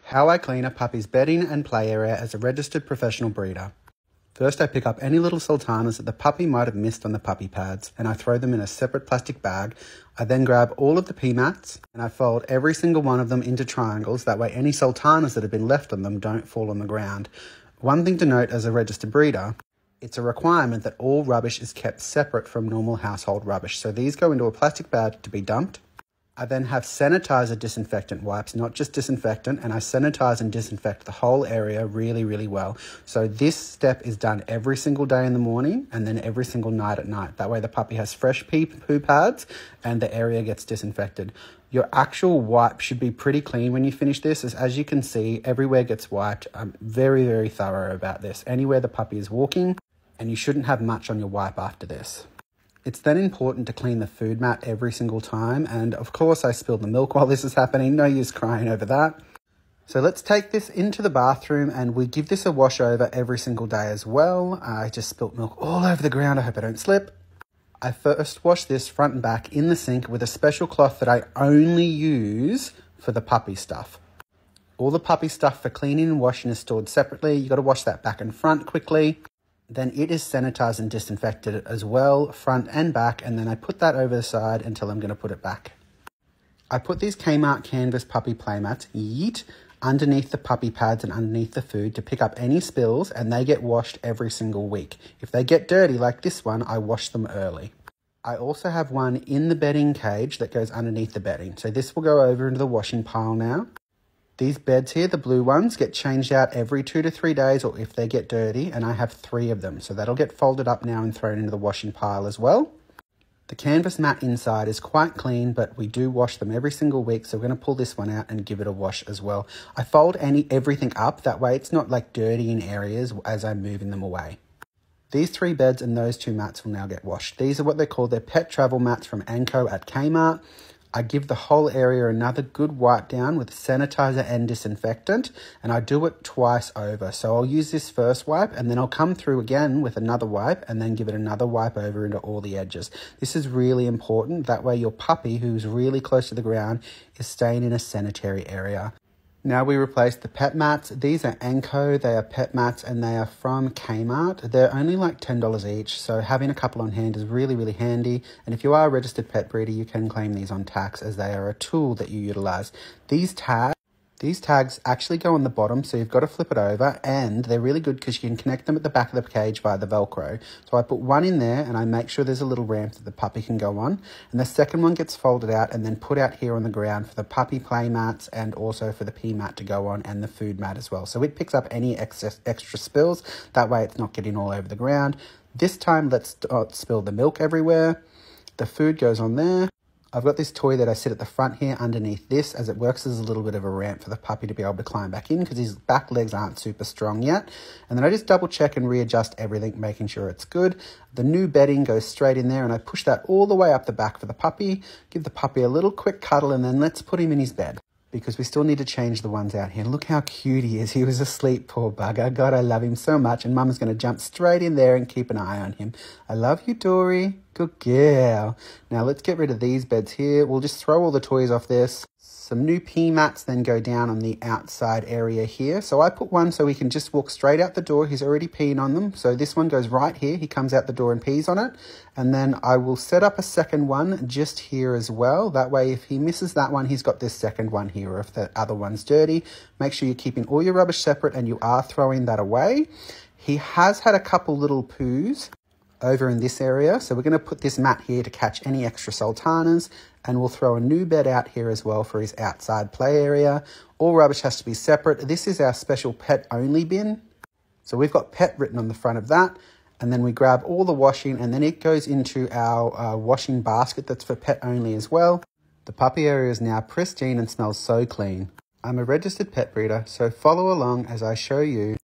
How I clean a puppy's bedding and play area as a registered professional breeder. First, I pick up any little sultanas that the puppy might have missed on the puppy pads and I throw them in a separate plastic bag. I then grab all of the pee mats and I fold every single one of them into triangles. That way any sultanas that have been left on them don't fall on the ground. One thing to note as a registered breeder, it's a requirement that all rubbish is kept separate from normal household rubbish. So these go into a plastic bag to be dumped. I then have sanitizer disinfectant wipes, not just disinfectant, and I sanitize and disinfect the whole area really, really well. So this step is done every single day in the morning and then every single night at night. That way the puppy has fresh poo pads and the area gets disinfected. Your actual wipe should be pretty clean when you finish this. As you can see, everywhere gets wiped. I'm very, very thorough about this. Anywhere the puppy is walking, and you shouldn't have much on your wipe after this. It's then important to clean the food mat every single time, and of course I spilled the milk while this is happening, no use crying over that. So let's take this into the bathroom and we give this a wash over every single day as well. I just spilt milk all over the ground, I hope I don't slip. I first wash this front and back in the sink with a special cloth that I only use for the puppy stuff. All the puppy stuff for cleaning and washing is stored separately. You got to wash that back and front quickly. Then it is sanitized and disinfected as well, front and back, and then I put that over the side until I'm going to put it back. I put these Kmart canvas puppy playmats, underneath the puppy pads and underneath the food to pick up any spills, and they get washed every single week. If they get dirty like this one, I wash them early. I also have one in the bedding cage that goes underneath the bedding. So this will go over into the washing pile now. These beds here, the blue ones, get changed out every 2 to 3 days or if they get dirty, and I have 3 of them. So that'll get folded up now and thrown into the washing pile as well. The canvas mat inside is quite clean, but we do wash them every single week, so we're going to pull this one out and give it a wash as well. I fold everything up, that way it's not like dirty in areas as I'm moving them away. These 3 beds and those 2 mats will now get washed. These are what they call their pet travel mats from Anko at Kmart. I give the whole area another good wipe down with sanitizer and disinfectant, and I do it twice over. So I'll use this first wipe and then I'll come through again with another wipe and then give it another wipe over into all the edges. This is really important. That way your puppy, who's really close to the ground, is staying in a sanitary area. Now we replace the pet mats. These are Anko, they are pet mats and they are from Kmart. They're only like $10 each, so having a couple on hand is really, really handy. And if you are a registered pet breeder, you can claim these on tax as they are a tool that you utilize. These tags actually go on the bottom, so you've got to flip it over, and they're really good because you can connect them at the back of the cage via the Velcro. So I put one in there and I make sure there's a little ramp that the puppy can go on. And the second one gets folded out and then put out here on the ground for the puppy play mats and also for the pee mat to go on and the food mat as well. So it picks up any extra spills. That way it's not getting all over the ground. This time, let's not spill the milk everywhere. The food goes on there. I've got this toy that I sit at the front here underneath this, as it works as a little bit of a ramp for the puppy to be able to climb back in because his back legs aren't super strong yet. And then I just double check and readjust everything, making sure it's good. The new bedding goes straight in there and I push that all the way up the back for the puppy, give the puppy a little quick cuddle, and then let's put him in his bed, because we still need to change the ones out here. Look how cute he is. He was asleep, poor bugger. God, I love him so much. And Mum's going to jump straight in there and keep an eye on him. I love you, Dory. Good girl. Now let's get rid of these beds here. We'll just throw all the toys off this. Some new pee mats then go down on the outside area here. So I put one so he can just walk straight out the door. He's already peeing on them. So this one goes right here. He comes out the door and pees on it. And then I will set up a second one just here as well. That way if he misses that one, he's got this second one here. Or if the other one's dirty, make sure you're keeping all your rubbish separate and you are throwing that away. He has had a couple little poos over in this area, so we're going to put this mat here to catch any extra sultanas, and we'll throw a new bed out here as well for his outside play area. All rubbish has to be separate. This is our special pet only bin, so we've got pet written on the front of that, and then we grab all the washing and then it goes into our washing basket that's for pet only as well. The puppy area is now pristine and smells so clean. I'm a registered pet breeder, so follow along as I show you